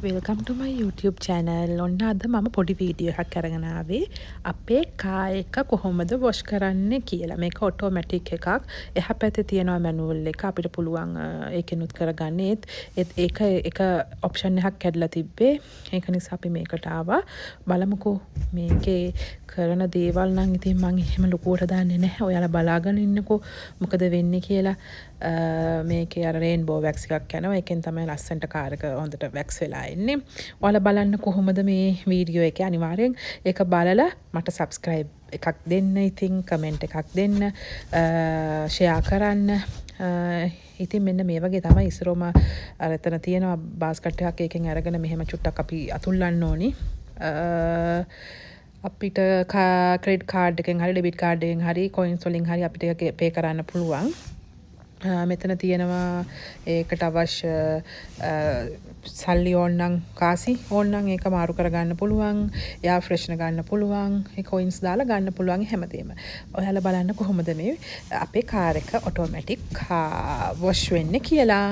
Welcome ටු මයි YouTube channel. ඔන්න අද මම පොඩි වීඩියෝ එකක් අරගෙන ආවේ අපේ කාර් එක කොහොමද වොෂ් කරන්නේ කියලා. මේක ඔටෝමැටික් එකක්. එහා පැත්තේ තියෙනවා මැනුවල් එක. අපිට පුළුවන් ඒකෙනුත් කරගන්න. ඒක එක ඔප්ෂන් එකක් කැඩලා තිබ්බේ. ඒක නිසා අපි මේකට ආවා. බලමුකෝ මේකේ කරන දේවල් නම් ඉතින් මම එහෙම ලොකුවට දන්නේ නැහැ. ඔයාලා බලාගෙන ඉන්නකෝ මොකද වෙන්නේ කියලා. මේකේ අර රේන්බෝ වැක්ස් එකක් යනවා. ඒකෙන් තමයි ලස්සනට කාර් එක හොඳට වැක්ස් වෙලා එන්නේ. ඔයාලා බලන්න කොහොමද මේ වීඩියෝ එක අනිවාර්යෙන් ඒක බලලා මට subscribe එකක් දෙන්න, ඉතින් කමෙන්ට් එකක් දෙන්න, ෂෙයා කරන්න. ඉතින් මෙන්න මේ වගේ තමයි ඉස්සරෝම අර එතන තියෙනවා බාස්කට් එකක්, ඒකෙන් අරගෙන මෙහෙම චුට්ටක් අපි අතුල්ලන්න ඕනි. අපිට ක්‍රෙඩිට් කාඩ් එකෙන් හරි ඩෙබිට් කාඩ් එකෙන් හරි කොයින්ස් වලින් හරි අපිට ඒක පේ කරන්න පුළුවන්. මෙතන තියෙනවා ඒකට අවශ්‍ය සල්ලි ඕන්නම්, කාසි ඕන්නම් ඒක මාරු කරගන්න පුළුවන්, එයා ෆ්‍රෙෂ්නර් ගන්න පුළුවන්, ඒ කොයින්ස් දාලා ගන්න පුළුවන් හැමදේම. ඔයාලා බලන්න කොහොමද මේ අපේ කාර් එක ඔටෝමැටික් වොෂ් වෙන්නේ කියලා.